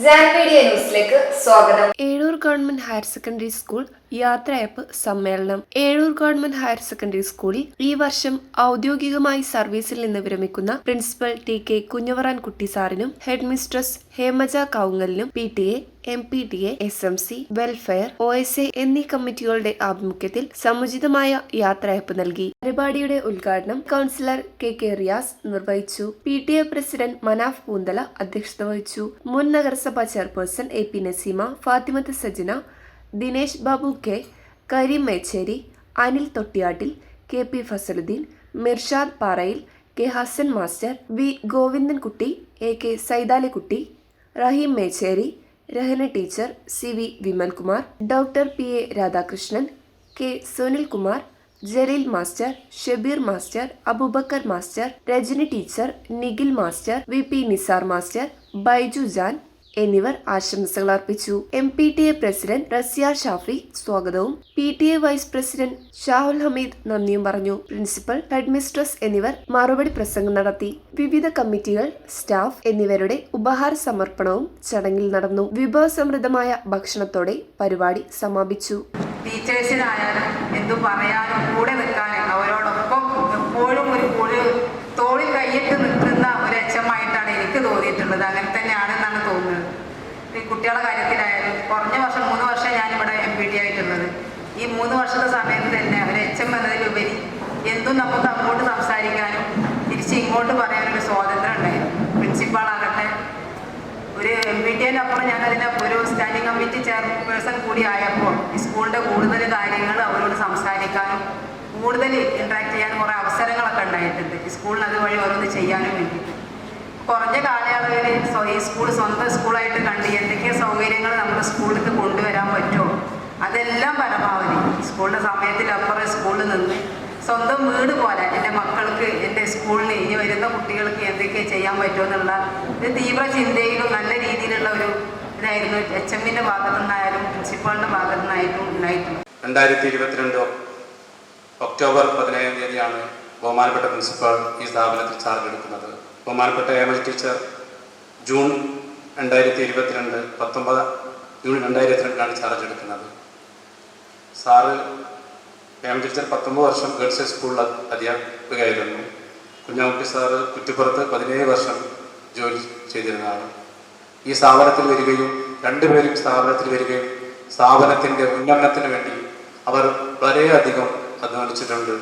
ജാൻമീഡിയ ന്യൂസിലേക്ക് സ്വാഗതം. Ezhur government higher secondary school യാത്രയയപ്പ് സമ്മേളനം. ഏഴൂർ ഗവൺമെന്റ് ഹയർ സെക്കൻഡറി സ്കൂളിൽ ഈ വർഷം ഔദ്യോഗികമായി സർവീസിൽ നിന്ന് വിരമിക്കുന്ന പ്രിൻസിപ്പൽ ടി.കെ. കുഞ്ഞവറാൻകുട്ടി സാറിനും ഹെഡ് മിസ്ട്രസ് ഹേമജ കൗങ്ങലിനും PTA, MPTA, SMC, welfare, OSA എന്നീ കമ്മിറ്റികളുടെ ആഭിമുഖ്യത്തിൽ സമുചിതമായ യാത്രയയപ്പ് നൽകി. പരിപാടിയുടെ ഉദ്ഘാടനം കൗൺസിലർ K. റിയാസ് നിർവഹിച്ചു. PTA പ്രസിഡന്റ് മനാഫ് പൂന്തല അധ്യക്ഷത വഹിച്ചു. മുൻ നഗരസഭാ chairperson AP Naseema, Fathimath Sajana, Dinesh Babu K, Kareem Mecheri, Anil Thottiyattil, KP Fasaluddeen, Mirshad Parayil, K Hassan master, V Govindankutty, AK Saithalikutty, Raheem Mecheri, Rahana teacher, CV Vimalkumar, doctor PA Radhakrishnan, K Sunilkumar, Jaleel master, Shabeer master, Abubakar master, Rajani teacher, Nikhil master, VP Nisar master, Baiju Jan എന്നിവർ ആശംസകൾ അർപ്പിച്ചു. MPTA പ്രസിഡന്റ് റസിയ ഷാഫി സ്വാഗതവും PTA vice president Shahul Hameed നന്ദിയും പറഞ്ഞു. പ്രിൻസിപ്പൽ, ഹെഡ് മിസ്ട്രസ് എന്നിവർ മറുപടി പ്രസംഗം നടത്തി. വിവിധ കമ്മിറ്റികൾ, സ്റ്റാഫ് എന്നിവരുടെ ഉപഹാര സമർപ്പണവും ചടങ്ങിൽ നടന്നു. വിഭവസമൃദ്ധമായ ഭക്ഷണത്തോടെ പരിപാടി സമാപിച്ചു. ടീച്ചേഴ്സിനായാലും എന്തു പറയാനും കൂടെ നിൽക്കാനും അവരോടൊപ്പം എപ്പോഴും ഒരു തോളിൽ കൈയിട്ട് നിൽക്കുന്ന ഒരു അച്ഛമായിട്ടാണ് എനിക്ക് തോന്നിയിട്ടുള്ളത്. അങ്ങനെ തന്നെയാണെന്നാണ് തോന്നുന്നത്. ഈ കുട്ടികളുടെ കാര്യത്തിലായാലും കുറഞ്ഞ വർഷം 3 വർഷം ഞാനിവിടെ MPT ആയിട്ടുള്ളത്. ഈ 3 വർഷത്തെ സമയത്ത് തന്നെ ഒരു HM എന്നതിലുപരി എന്തും നമുക്ക് അങ്ങോട്ട് സംസാരിക്കാനും തിരിച്ച് ഇങ്ങോട്ട് പറയാനൊരു സ്വാതന്ത്ര്യം ഉണ്ടായിരുന്നു. പ്രിൻസിപ്പാളാകട്ടെ, ഒരു MPT-നപ്പുറം ഞാനതിനെ ഒരു സ്റ്റാൻഡിംഗ് കമ്മിറ്റി ചെയർപേഴ്സൺ കൂടി ആയപ്പോൾ ഈ സ്കൂളിൻ്റെ കൂടുതൽ കാര്യങ്ങൾ അവരോട് സംസാരിക്കാനും കൂടുതൽ ഇൻട്രാക്ട് ചെയ്യാനും കുറേ അവസരങ്ങളൊക്കെ ഉണ്ടായിട്ടുണ്ട്. ഈ സ്കൂളിന് അതുവഴി ഓരോന്ന് ചെയ്യാനും വേണ്ടിയിട്ട് കുറഞ്ഞ കാലയളവിൽ ഈ സ്കൂൾ സ്വന്തം സ്കൂളായിട്ട് കണ്ട് എന്തൊക്കെ സൗകര്യങ്ങൾ നമ്മുടെ സ്കൂളിലേക്ക് കൊണ്ടുവരാൻ പറ്റുമോ അതെല്ലാം പരമാവധി സ്കൂളിൻ്റെ സമയത്തിലപ്പുറം സ്കൂളിൽ നിന്ന് സ്വന്തം വീട് പോലെ എൻ്റെ മക്കൾക്ക്, എൻ്റെ സ്കൂളിന് ഇനി വരുന്ന കുട്ടികൾക്ക് എന്തൊക്കെ ചെയ്യാൻ പറ്റുമോ എന്നുള്ള ഒരു തീവ്ര ചിന്തയിലും നല്ല രീതിയിലുള്ള ഒരു ഇതായിരുന്നു HM-ൻ്റെ ഭാഗത്തു നിന്നായാലും പ്രിൻസിപ്പാളിൻ്റെ ഭാഗത്തു നിന്നായിട്ടും ഉണ്ടായിട്ടുണ്ട്. 2022 ഒക്ടോബർ 17 തീയതിയാണ് ബഹുമാനപ്പെട്ട പ്രിൻസിപ്പാൾ ഈ സ്ഥാപനത്തിൽ ചാർജ് എടുക്കുന്നത്. ബഹുമാനപ്പെട്ട ഹേമജ ടീച്ചർ ജൂൺ 2022 ചാർജ് എടുക്കുന്നത്. സാറ് ഹേമജ ടീച്ചർ 19 വർഷം ഗേൾസ് സ്കൂളിൽ അധ്യാപികയായിരുന്നു. കുഞ്ഞാമുട്ടി സാറ് കുറ്റിപ്പുറത്ത് 17 വർഷം ജോലി ചെയ്തിരുന്നതാണ്. ഈ സ്ഥാപനത്തിൽ വരികയും രണ്ടുപേരും സ്ഥാപനത്തിൽ വരികയും സ്ഥാപനത്തിൻ്റെ ഉന്നമനത്തിന് വേണ്ടി അവർ വളരെയധികം അധ്വാനിച്ചിട്ടുണ്ട്.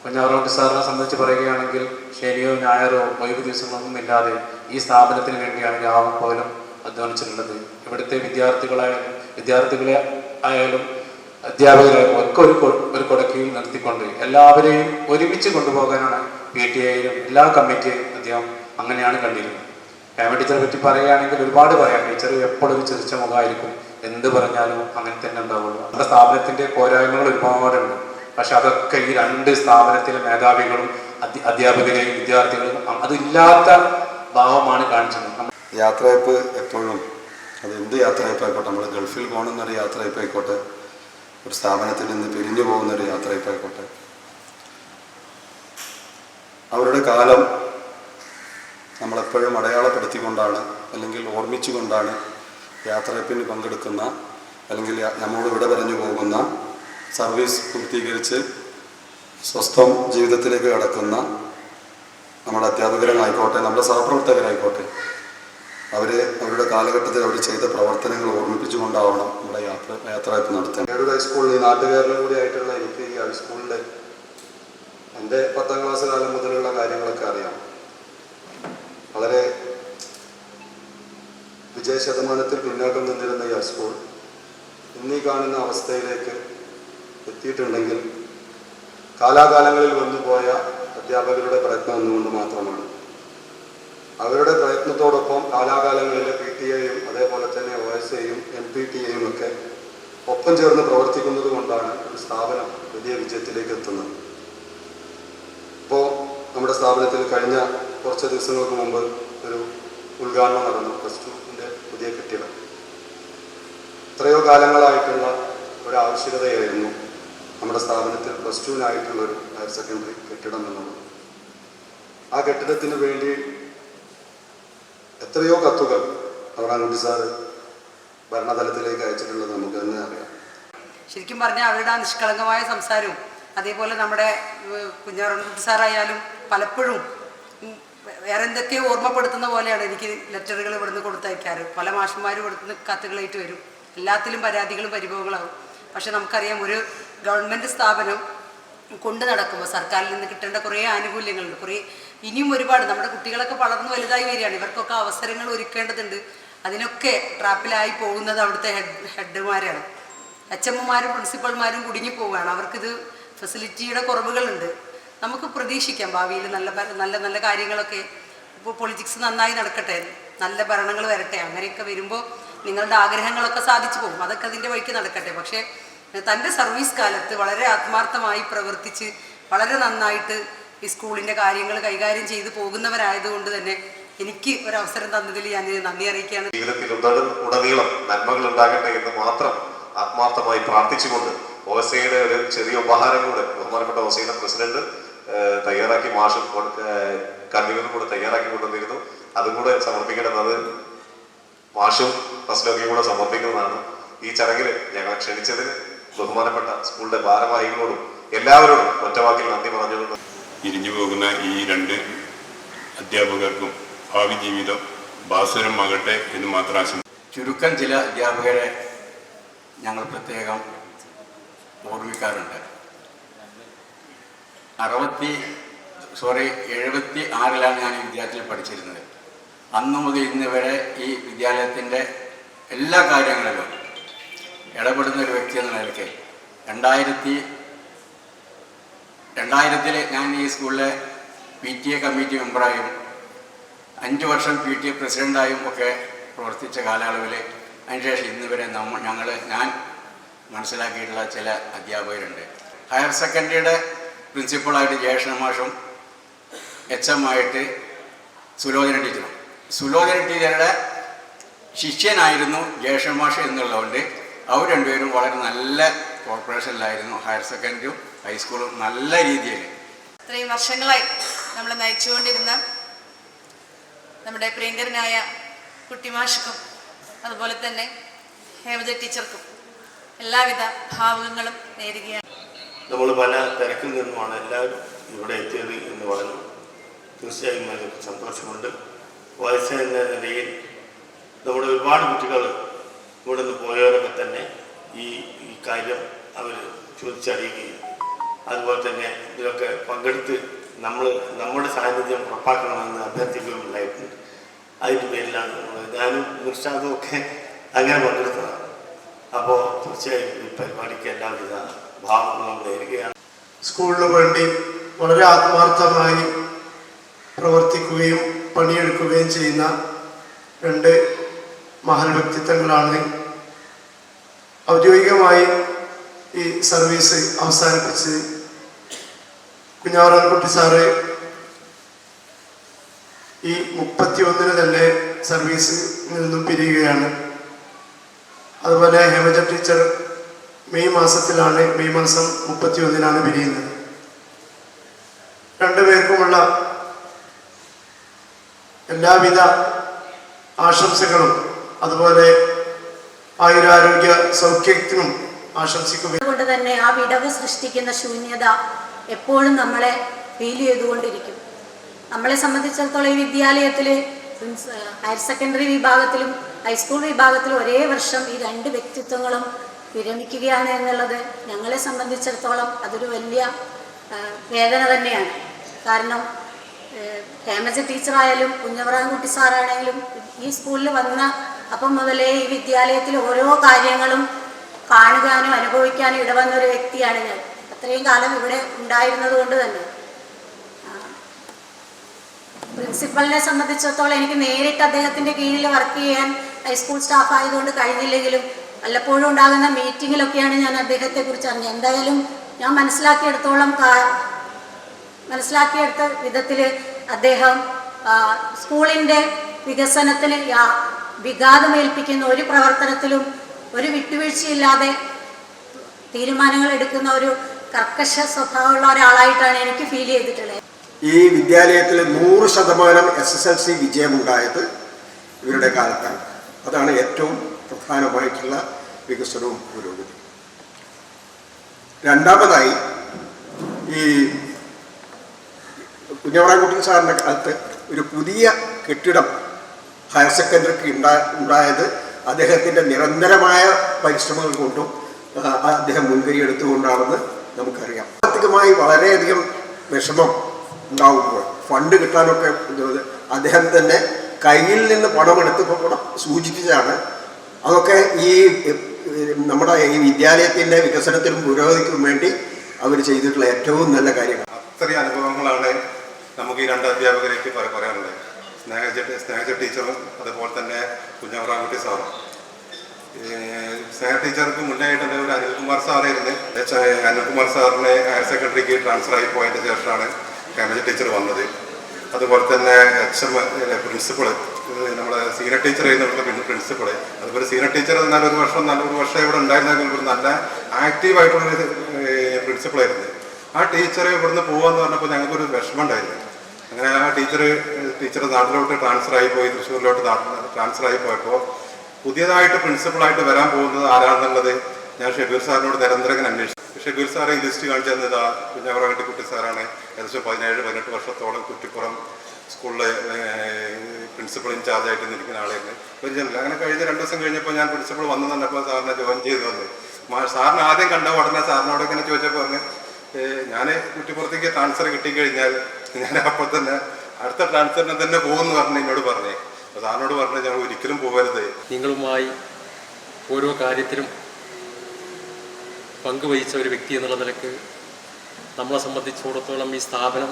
കുഞ്ഞാമുട്ടി സാറിനെ സംബന്ധിച്ച് പറയുകയാണെങ്കിൽ ശനിയോ ഞായറോ ഒഴിവ് ദിവസങ്ങളൊന്നും ഇല്ലാതെ ഈ സ്ഥാപനത്തിന് വേണ്ടിയാണ് രാവും പോലും അധ്വാനിച്ചിട്ടുള്ളത്. ഇവിടുത്തെ വിദ്യാർത്ഥികളെ ആയാലും അധ്യാപകരായാലും ഒക്കെ ഒരു കൊടക്കീഴിൽ നിർത്തിക്കൊണ്ട് എല്ലാവരെയും ഒരുമിച്ച് കൊണ്ടുപോകാനാണ് PTA-യും എല്ലാ കമ്മിറ്റിയും അദ്ദേഹം അങ്ങനെയാണ് കണ്ടിരുന്നത്. ഹേമ ടീച്ചറെ പറ്റി പറയുകയാണെങ്കിൽ ഒരുപാട് പറയാം. ടീച്ചർ എപ്പോഴും ഒരു ചിരിച്ച മുഖമായിരിക്കും. എന്ത് പറഞ്ഞാലും അങ്ങനെ തന്നെ ഉണ്ടാവുള്ളൂ. നമ്മുടെ സ്ഥാപനത്തിൻ്റെ പോരായ്മകൾ ഒരുപാടുണ്ട്. പക്ഷെ അതൊക്കെ ഈ 2 സ്ഥാപനത്തിലെ മേധാവികളും അധ്യാപകരെയും വിദ്യാർത്ഥികളും അതില്ലാത്ത ഭാവമാണ് കാണിച്ചത്. യാത്രയപ്പ് എപ്പോഴും അത് എന്ത് യാത്രയപ്പായിക്കോട്ടെ, നമ്മൾ ഗൾഫിൽ പോകണമെന്നൊരു യാത്രയപ്പായിക്കോട്ടെ, ഒരു സ്ഥാപനത്തിൽ നിന്ന് പിരിഞ്ഞു പോകുന്നൊരു യാത്രയപ്പായിക്കോട്ടെ, അവരുടെ കാലം നമ്മളെപ്പോഴും അടയാളപ്പെടുത്തിക്കൊണ്ടാണ് അല്ലെങ്കിൽ ഓർമ്മിച്ചുകൊണ്ടാണ് യാത്രയപ്പിന് പങ്കെടുക്കുന്ന അല്ലെങ്കിൽ നമ്മോട് വിട പറഞ്ഞു പോകുന്ന, സർവീസ് പൂർത്തീകരിച്ച് സ്വസ്ഥം ജീവിതത്തിലേക്ക് കടക്കുന്ന നമ്മുടെ അധ്യാപകരായിക്കോട്ടെ, നമ്മുടെ സഹപ്രവർത്തകരായിക്കോട്ടെ, അവരുടെ കാലഘട്ടത്തിൽ അവർ ചെയ്ത പ്രവർത്തനങ്ങൾ ഓർമ്മിപ്പിച്ചുകൊണ്ടാവണം നമ്മുടെ യാത്രയപ്പ് നടത്തുന്നത്. ഏഴൂർ ഹൈസ്കൂളിൽ ഈ നാട്ടുകാരനും കൂടി ആയിട്ടുള്ള എനിക്ക് ഈ ഹൈസ്കൂളിൽ എൻ്റെ 10ാം ക്ലാസ് കാലം മുതലുള്ള കാര്യങ്ങളൊക്കെ അറിയാം. വളരെ വിജയശതമാനത്തിൽ പിന്നോക്കം നിന്നിരുന്ന ഈ ഹൈസ്കൂൾ ഇന്നീ കാണുന്ന അവസ്ഥയിലേക്ക് എത്തിയിട്ടുണ്ടെങ്കിൽ കാലാകാലങ്ങളിൽ വന്നുപോയ അധ്യാപകരുടെ പ്രയത്നം ഒന്നുകൊണ്ട് മാത്രമാണ്. അവരുടെ പ്രയത്നത്തോടൊപ്പം കാലാകാലങ്ങളിലെ PTA-യും അതേപോലെ തന്നെ OSA-യും MPTA-യും ഒക്കെ ഒപ്പം ചേർന്ന് പ്രവർത്തിക്കുന്നത് കൊണ്ടാണ് ഒരു സ്ഥാപനം വലിയ വിജയത്തിലേക്ക് എത്തുന്നത്. ഇപ്പോൾ നമ്മുടെ സ്ഥാപനത്തിൽ കഴിഞ്ഞ കുറച്ച് ദിവസങ്ങൾക്ക് മുമ്പ് ഒരു ഉദ്ഘാടനം നടന്നു. +2-ൻ്റെ പുതിയ കെട്ടിടം. എത്രയോ കാലങ്ങളായിട്ടുള്ള ഒരു ആവശ്യകതയായിരുന്നു നമ്മുടെ സ്ഥാപനത്തിൽ +2-നായിട്ടുള്ളൊരു ഹയർ സെക്കൻഡറി കെട്ടിടം എന്നുള്ളത്. ആ കെട്ടിടത്തിന് വേണ്ടി എത്രയോ കത്തുകൾ കുഞ്ഞവറാൻകുട്ടി സാറ് ഭരണതലത്തിലേക്ക് അയച്ചിട്ടുള്ളത് നമുക്ക് തന്നെ അറിയാം. ശരിക്കും പറഞ്ഞാൽ അവരുടെ ആ നിഷ്കളങ്കമായ സംസാരവും അതേപോലെ നമ്മുടെ കുഞ്ഞവറാൻകുട്ടി സാറായാലും പലപ്പോഴും വേറെ എന്തൊക്കെയോ ഓർമ്മപ്പെടുത്തുന്ന പോലെയാണ് എനിക്ക് ലെറ്ററുകൾ ഇവിടുന്ന് കൊടുത്തയക്കാറ്. പല മാഷന്മാരും ഇവിടുന്ന് കത്തുകളായിട്ട് വരും, എല്ലാത്തിലും പരാതികളും പരിഭവങ്ങളാവും. പക്ഷെ നമുക്കറിയാം, ഒരു ഗവൺമെൻറ് സ്ഥാപനം കൊണ്ടു നടക്കുമ്പോൾ സർക്കാരിൽ നിന്ന് കിട്ടേണ്ട കുറേ ആനുകൂല്യങ്ങളുണ്ട്. കുറേ ഇനിയും ഒരുപാട് നമ്മുടെ കുട്ടികളൊക്കെ വളർന്നു വലുതായി വരികയാണ്. ഇവർക്കൊക്കെ അവസരങ്ങൾ ഒരുക്കേണ്ടതുണ്ട്. അതിനൊക്കെ ട്രാപ്പിലായി പോകുന്നത് അവിടുത്തെ ഹെഡ്മാരാണ്. അച്ചമ്മമാരും പ്രിൻസിപ്പൾമാരും കുടുങ്ങി പോവുകയാണ്. അവർക്കിത് ഫെസിലിറ്റിയുടെ കുറവുകളുണ്ട്. നമുക്ക് പ്രതീക്ഷിക്കാം ഭാവിയിൽ നല്ല നല്ല കാര്യങ്ങളൊക്കെ. ഇപ്പോൾ പൊളിറ്റിക്സ് നന്നായി നടക്കട്ടെ, നല്ല ഭരണങ്ങൾ വരട്ടെ. അങ്ങനെയൊക്കെ വരുമ്പോൾ നിങ്ങളുടെ ആഗ്രഹങ്ങളൊക്കെ സാധിച്ചു പോകും. അതൊക്കെ അതിൻ്റെ വഴിക്ക് നടക്കട്ടെ. പക്ഷേ തൻ്റെ സർവീസ് കാലത്ത് വളരെ ആത്മാർത്ഥമായി പ്രവർത്തിച്ച് വളരെ നന്നായിട്ട് ഈ സ്കൂളിൻ്റെ കാര്യങ്ങൾ കൈകാര്യം ചെയ്ത് പോകുന്നവരായതുകൊണ്ട് തന്നെ എനിക്ക് ഒരവസരം തന്നതിൽ ഞാൻ നന്ദി അറിയിക്കുകയാണ്. ജീവിതത്തിൽ ഉടനീളം നന്മകൾ ഉണ്ടാകട്ടെ എന്ന് മാത്രം ആത്മാർത്ഥമായി പ്രാർത്ഥിച്ചുകൊണ്ട് ഓസയുടെ ഒരു ചെറിയ ഉപഹാരം കൂടെ ബഹുമാനപ്പെട്ട ഓസയുടെ പ്രസിഡന്റ് തയ്യാറാക്കി, മാഷും കൺവീനറും കൂടെ തയ്യാറാക്കി കൊണ്ടുവന്നിരുന്നു. അതും കൂടെ സമർപ്പിക്കേണ്ടത് മാഷും ഫസ്ലൊക്കെയും കൂടെ സമർപ്പിക്കുന്നതാണ്. ഈ ചടങ്ങിൽ ഞങ്ങളെ ക്ഷണിച്ചതിന് ബഹുമാനപ്പെട്ട സ്കൂളിന്റെ ഭാരവാഹികളോടും എല്ലാവരോടും ഒറ്റവാക്കിൽ നന്ദി പറഞ്ഞുകൊണ്ട് ഇരിഞ്ഞു പോകുന്ന ഈ രണ്ട് അധ്യാപകർക്കും ഭാവി ജീവിതം ഭാസുരമാകട്ടെ എന്ന് മാത്രം ആശംസിക്കുന്നു. ചുരുക്കം ചില അധ്യാപകരെ ഞങ്ങൾ പ്രത്യേകം ഓർമ്മിക്കാറുണ്ട്. 76-ലാണ് ഞാൻ ഈ വിദ്യാലയത്തിൽ പഠിച്ചിരുന്നത്. അന്നു മുതൽ ഇന്ന് വരെ ഈ വിദ്യാലയത്തിൻ്റെ എല്ലാ കാര്യങ്ങളിലും ഇടപെടുന്ന ഒരു വ്യക്തി എന്ന നിലയ്ക്ക് 2000 ഞാൻ ഈ സ്കൂളിലെ PTA കമ്മിറ്റി മെമ്പറായും 5 വർഷം PTA പ്രസിഡൻ്റായും ഒക്കെ പ്രവർത്തിച്ച കാലയളവിൽ അതിനുശേഷം ഇന്ന് വരെ ഞാൻ മനസ്സിലാക്കിയിട്ടുള്ള ചില അധ്യാപകരുണ്ട്. ഹയർ സെക്കൻഡറിയുടെ പ്രിൻസിപ്പളായിട്ട് ജയകൃഷ്ണ മാഷും HM ആയിട്ട് സുലോചന ടീച്ചറും. സുലോചന ടീച്ചറുടെ ശിഷ്യനായിരുന്നു ജയകൃഷ്ണ മാഷ് എന്നുള്ളതുകൊണ്ട് അവർ രണ്ടുപേരും വളരെ നല്ല കോർപ്പറേഷനിലായിരുന്നു. ഹയർ സെക്കൻഡറിയും ഹൈസ്കൂളും നല്ല രീതിയിൽ ഇത്രയും വർഷങ്ങളായി നമ്മൾ നയിച്ചുകൊണ്ടിരുന്ന നമ്മുടെ പ്രിയങ്കരനായ കുട്ടിമാഷക്കും അതുപോലെ തന്നെ ഹേമജ ടീച്ചർക്കും എല്ലാവിധ ഭാവുകങ്ങളും നേരുകയാണ്. നമ്മൾ പല തിരക്കിൽ നിന്നുമാണ് എല്ലാവരും ഇവിടെ എത്തിയത് എന്ന് പറഞ്ഞു. തീർച്ചയായും നമുക്ക് സന്തോഷമുണ്ട്. വയസ്സ് എന്ന നിലയിൽ നമ്മുടെ ഒരുപാട് കുട്ടികൾ ഇവിടെ നിന്ന് പോയവരൊക്കെ തന്നെ ഈ കാര്യം അവർ ചോദിച്ചറിയുകയും അതുപോലെ തന്നെ ഇതിലൊക്കെ പങ്കെടുത്ത് നമ്മുടെ സാന്നിധ്യം ഉറപ്പാക്കണമെന്ന് അഭ്യർത്ഥിക്കുകയും ഉണ്ടായിട്ടുണ്ട്. അതിൻ്റെ പേരിലാണ് ഞാനും നിർഷാദും ഒക്കെ അങ്ങനെ പങ്കെടുത്തതാണ്. അപ്പോൾ തീർച്ചയായും ഈ പരിപാടിക്ക് എല്ലാവിധ ഭാവങ്ങളും നേരുകയാണ്. സ്കൂളിന് വേണ്ടി വളരെ ആത്മാർത്ഥമായി പ്രവർത്തിക്കുകയും പണിയെടുക്കുകയും ചെയ്യുന്ന രണ്ട് മഹൽ വ്യക്തിത്വങ്ങളാണ്. ഔദ്യോഗികമായി ഈ സർവീസ് അവസാനിപ്പിച്ച് കുഞ്ഞവറാൻകുട്ടി സാറ് ഈ 31 തന്നെ സർവീസിൽ നിന്നും പിരിയുകയാണ്. അതുപോലെ ഹേമജ ടീച്ചർ മെയ് മാസം 31 പിരിയുന്നത്. രണ്ടുപേർക്കുമുള്ള എല്ലാവിധ ആശംസകളും അതുപോലെ ആയുരാരോഗ്യ സൗഖ്യത്തിനും ആശംസിക്കുക. അതുകൊണ്ട് തന്നെ ആ വിടവ് സൃഷ്ടിക്കുന്ന ശൂന്യത എപ്പോഴും നമ്മളെ ഫീൽ ചെയ്തുകൊണ്ടിരിക്കും. നമ്മളെ സംബന്ധിച്ചിടത്തോളം ഈ വിദ്യാലയത്തിൽ ഹയർ സെക്കൻഡറി വിഭാഗത്തിലും ഹൈസ്കൂൾ വിഭാഗത്തിലും ഒരേ വർഷം ഈ രണ്ട് വ്യക്തിത്വങ്ങളും വിരമിക്കുകയാണ് എന്നുള്ളത് ഞങ്ങളെ സംബന്ധിച്ചിടത്തോളം അതൊരു വലിയ വേദന തന്നെയാണ്. കാരണം ഹേമജ ടീച്ചറായാലും കുഞ്ഞവറാൻകുട്ടി സാറാണെങ്കിലും ഈ സ്കൂളിൽ വന്ന അപ്പം മുതലേ ഈ വിദ്യാലയത്തിൽ ഓരോ കാര്യങ്ങളും കാണുവാനും അനുഭവിക്കാനും ഇടവന്ന ഒരു വ്യക്തിയാണ് ഞാൻ. അത്രയും കാലം ഇവിടെ ഉണ്ടായിരുന്നത് കൊണ്ട് തന്നെ പ്രിൻസിപ്പലിനെ സംബന്ധിച്ചിടത്തോളം എനിക്ക് നേരിട്ട് അദ്ദേഹത്തിൻ്റെ കീഴിൽ വർക്ക് ചെയ്യാൻ ഹൈസ്കൂൾ സ്റ്റാഫ് ആയതുകൊണ്ട് കഴിഞ്ഞില്ലെങ്കിലും വല്ലപ്പോഴും ഉണ്ടാകുന്ന മീറ്റിങ്ങിലൊക്കെയാണ് ഞാൻ അദ്ദേഹത്തെക്കുറിച്ച് അറിഞ്ഞത്. എന്തായാലും ഞാൻ മനസ്സിലാക്കിയെടുത്ത വിധത്തിൽ അദ്ദേഹം സ്കൂളിൻ്റെ വികസനത്തിന് വിഘാതമേൽപ്പിക്കുന്ന ഒരു പ്രവർത്തനത്തിലും ഒരു വിട്ടുവീഴ്ചയില്ലാതെ തീരുമാനങ്ങൾ എടുക്കുന്ന ഒരു കർക്കശ സ്വഭാവമുള്ള ഒരാളായിട്ടാണ് എനിക്ക് ഫീൽ ചെയ്തിട്ടുള്ളത്. ഈ വിദ്യാലയത്തിൽ 100% SSLC വിജയമുണ്ടായത് ഇവരുടെ കാലത്താണ്. അതാണ് ഏറ്റവും പ്രധാനമായിട്ടുള്ള വികസനവും പുരോഗതി. രണ്ടാമതായി ഈ കുഞ്ഞവറാൻകുട്ടി സാറിൻ്റെ കാലത്ത് ഒരു പുതിയ കെട്ടിടം ഹയർ സെക്കൻഡറിക്ക് ഉണ്ടായത് അദ്ദേഹത്തിൻ്റെ നിരന്തരമായ പരിശ്രമങ്ങൾ കൊണ്ടും അദ്ദേഹം മുൻകൈ എടുത്തുകൊണ്ടാണെന്ന് നമുക്കറിയാം. സാമ്പത്തികമായി വളരെയധികം വിഷമം ഉണ്ടാകുമ്പോൾ ഫണ്ട് കിട്ടാനൊക്കെ അദ്ദേഹം തന്നെ കയ്യിൽ നിന്ന് പണമെടുത്തപ്പോൾ സൂചിപ്പിച്ചതാണ്. അതൊക്കെ ഈ നമ്മുടെ ഈ വിദ്യാലയത്തിൻ്റെ വികസനത്തിനും പുരോഗതിക്കും വേണ്ടി അവർ ചെയ്തിട്ടുള്ള ഏറ്റവും നല്ല കാര്യങ്ങൾ. അത്രയും അനുഭവങ്ങളാണ് നമുക്ക് ഈ രണ്ട് അധ്യാപകരേക്ക് പറയാനുള്ളത്. സ്നേഹജ ടീച്ചറും അതുപോലെ തന്നെ കുഞ്ഞവറാൻകുട്ടി സാറും. സ്നേഹ ടീച്ചർക്ക് മുന്നേയായിട്ട് ഒരു അനിൽകുമാർ സാറായിരുന്നു. അനിൽകുമാർ സാറിനെ ഹയർ സെക്കൻഡറിക്ക് ട്രാൻസ്ഫർ ആയി പോയതിന് ശേഷമാണ് ഹേമജ ടീച്ചർ വന്നത്. അതുപോലെ തന്നെ HM പ്രിൻസിപ്പള്, നമ്മുടെ സീനിയർ ടീച്ചർ ആയിരുന്നു പ്രിൻസിപ്പള്. അതുപോലെ സീനിയർ ടീച്ചർ നല്ലൊരു വർഷം ഇവിടെ ഉണ്ടായിരുന്നെങ്കിൽ ഒരു നല്ല ആക്റ്റീവായിട്ടുള്ളൊരു പ്രിൻസിപ്പളായിരുന്നു. ആ ടീച്ചർ ഇവിടുന്ന് പോകാമെന്ന് പറഞ്ഞപ്പോൾ ഞങ്ങൾക്കൊരു വിഷമം ഉണ്ടായിരുന്നു. അങ്ങനെ ആ ടീച്ചർ നാട്ടിലോട്ട് ട്രാൻസ്ഫർ ആയി പോയി, തൃശ്ശൂരിലോട്ട് ട്രാൻസ്ഫർ ആയി പോയപ്പോൾ പുതിയതായിട്ട് പ്രിൻസിപ്പളായിട്ട് വരാൻ പോകുന്നത് ആരാണെന്നുള്ളത് ഞാൻ ഷെബീർ സാറിനോട് നിരന്തരം അന്വേഷിച്ചു. ഷെബീർ സാറെ ഈ ലിസ്റ്റ് കാണിച്ചു തന്നത് കുഞ്ഞവറാൻകുട്ടി സാറാണ്. ഏകദേശം 17-18 വർഷത്തോളം കുറ്റിപ്പുറം സ്കൂളിലെ പ്രിൻസിപ്പൾ ഇൻചാർജായിട്ട് നിൽക്കുന്ന ആളായിരുന്നു. അങ്ങനെ കഴിഞ്ഞ് 2 ദിവസം കഴിഞ്ഞപ്പോൾ ഞാൻ പ്രിൻസിപ്പൾ വന്നു തന്നപ്പോൾ സാറിനെ ജോയിൻ ചെയ്ത് വന്നു. സാറിന് ആദ്യം കണ്ട ഉടനെ സാറിനോട് ഇങ്ങനെ ചോദിച്ചപ്പോൾ പറഞ്ഞ് ഞാൻ കുറ്റിപ്പുറത്തേക്ക് ട്രാൻസ്ഫർ കിട്ടിക്കഴിഞ്ഞാൽ ഞാൻ അപ്പോൾ തന്നെ അടുത്ത ട്രാൻസ്ഫറിനെ തന്നെ പോകുമെന്ന് പറഞ്ഞ് എന്നോട് പറഞ്ഞേ. അപ്പോൾ സാറിനോട് പറഞ്ഞ് ഞങ്ങൾ ഒരിക്കലും പോകരുത്. നിങ്ങളുമായി ഓരോ കാര്യത്തിലും പങ്കുവഹിച്ച ഒരു വ്യക്തി എന്നുള്ള നിലക്ക് നമ്മളെ സംബന്ധിച്ചിടത്തോളം ഈ സ്ഥാപനം